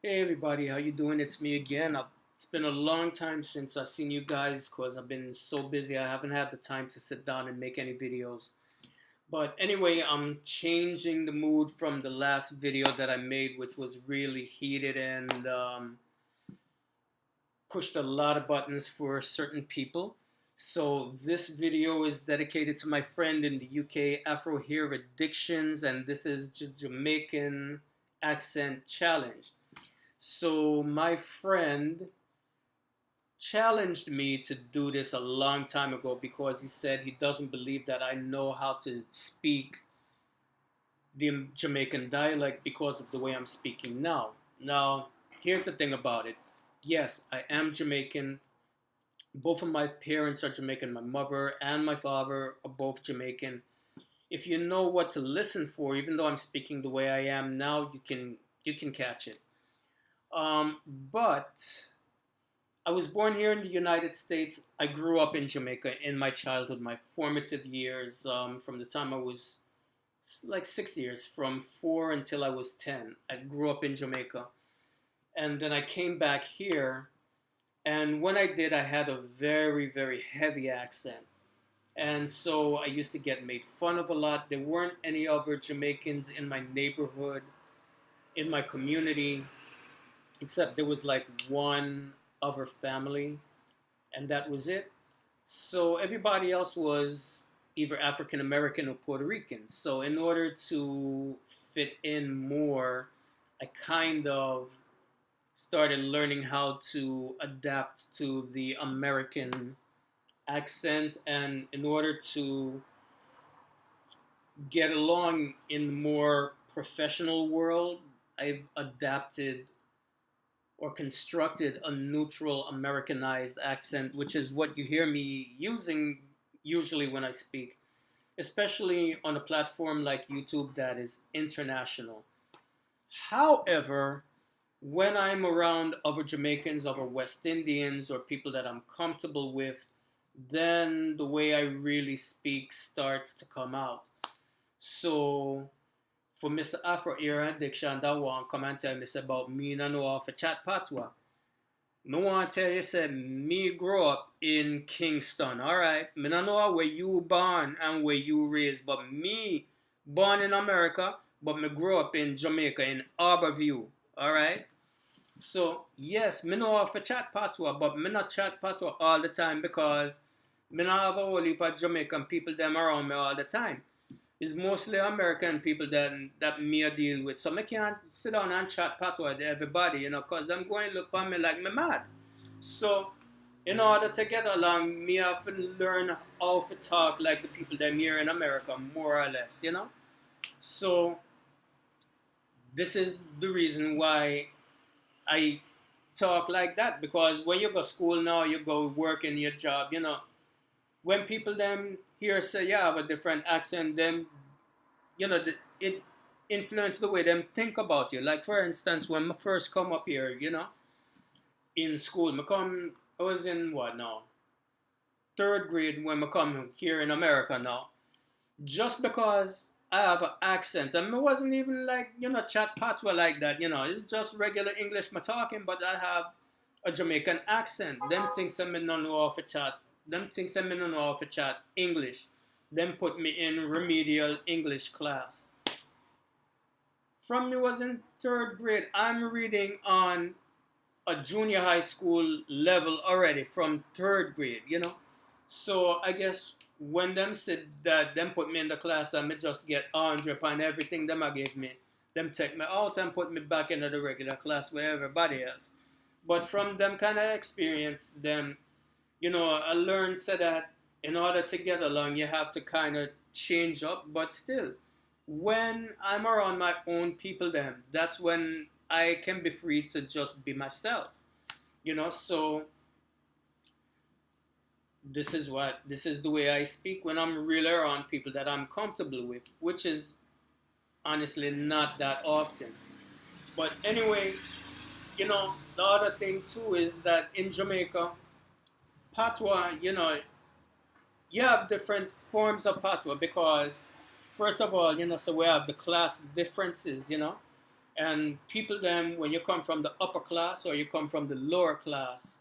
Hey everybody, how you doing? It's me again. It's been a long time since I've seen you guys because I've been so busy. I haven't had the time to sit down and make any videos. But anyway, I'm changing the mood from the last video that I made, which was really heated and pushed a lot of buttons for certain people. So this video is dedicated to my friend in the UK, Afro Hair Addictions, and this is Jamaican Accent Challenge. So my friend challenged me to do this a long time ago because he said he doesn't believe that I know how to speak the Jamaican dialect because of the way I'm speaking now. Now, here's the thing about it. Yes, I am Jamaican. Both of my parents are Jamaican. My mother and my father are both Jamaican. If you know what to listen for, even though I'm speaking the way I am now, you can catch it. But I was born here in the United States. I grew up in Jamaica in my childhood, my formative years, from the time I was like 6 years, from 4 until I was 10. I grew up in Jamaica. And then I came back here. And when I did, I had a very, very heavy accent. And so I used to get made fun of a lot. There weren't any other Jamaicans in my neighborhood, in my community, except there was like one other family, and that was it. So everybody else was either African American or Puerto Rican. So in order to fit in more, I kind of started learning how to adapt to the American accent, and in order to get along in the more professional world, I've adapted or constructed a neutral Americanized accent, which is what you hear me using usually when I speak, especially on a platform like YouTube that is international. However, when I'm around other Jamaicans, other West Indians, or people that I'm comfortable with, then the way I really speak starts to come out. So for Mr. Afro Era Addiction that want come and tell me say about me no know how to chat patois. Me want to tell you say me grow up in Kingston, alright? Me no know where you born and where you raised, but me born in America, but me grow up in Jamaica in Harborview, alright? So yes, me know how to chat patois, but me not chat patois all the time because me not have a whole heap of Jamaican people them around me all the time. It's mostly American people that me a deal with. So I can't sit down and chat patois with everybody, because them going to look at me like me mad. So in order to get along, me have to learn how to talk like the people them here in America, more or less. So this is the reason why I talk like that, because when you go school now, you go work in your job, when people them here say you have a different accent, then it influence the way them think about you. Like for instance, when I first come up here, in school, I was in what now? Third grade when I come here in America now. Just because I have an accent, and it wasn't even like chat patois like that. It's just regular English I'm talking, but I have a Jamaican accent. Them things that me no know how to chat. Them things that me no know how to chat English. Them put me in remedial English class. From me was in third grade, I'm reading on a junior high school level already from third grade. So I guess when them said that, them put me in the class and me just get 100 on everything them I gave me. Them take me out and put me back into the regular class with everybody else. But from them kind of experience, I learned so that in order to get along, you have to kind of change up. But still, when I'm around my own people, then that's when I can be free to just be myself. So this is the way I speak when I'm really around people that I'm comfortable with, which is honestly not that often. But anyway, the other thing too is that in Jamaica, patois, you have different forms of patois because, first of all, so we have the class differences. And people them, when you come from the upper class or you come from the lower class,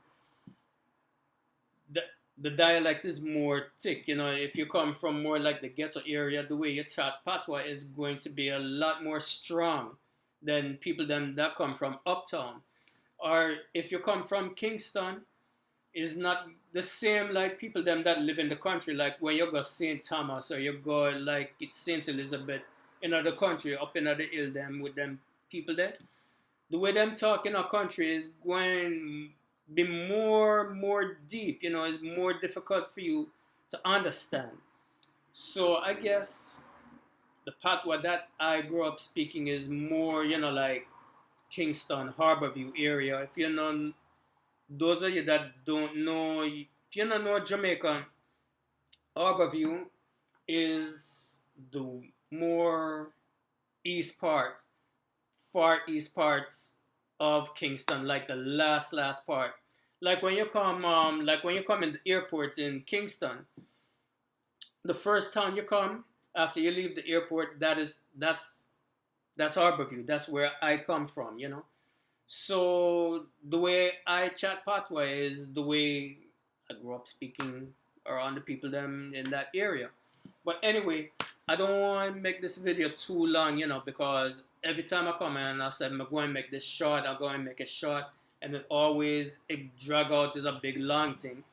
the the dialect is more thick. You know, if you come from more like the ghetto area, the way you chat patois is going to be a lot more strong than people them that come from uptown. Or if you come from Kingston, is not the same like people them that live in the country. Like when you go St. Thomas or you go like it's St. Elizabeth in the country up in the hill them with them people there. The way them talk in our country is going be more deep. You know, it's more difficult for you to understand. So I guess the patois that I grew up speaking is more, you know, like Kingston, Harborview area. If you know, those of you that don't know, if you don't know Jamaica, Harborview is the more east part, far east parts of Kingston, like the last part. Like when you come in the airport in Kingston, the first town you come after you leave the airport, that's Harborview. That's where I come from, you know. So the way I chat patois is the way I grew up speaking around the people them in that area. But anyway, I don't want to make this video too long, you know, because every time I come in, I said I'm going to make this short. I'm going to make it short, and it drag out is a big long thing.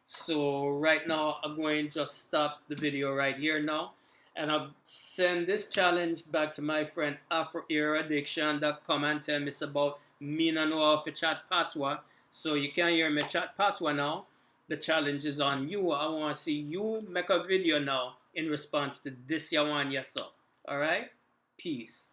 So right now, I'm going to just stop the video right here now. And I'll send this challenge back to my friend Afro Ear Addiction that come and tell me about me no know how to chat patois. So you can hear me chat patois now. The challenge is on you. I want to see you make a video now in response to this you want yes sir. Alright? Peace.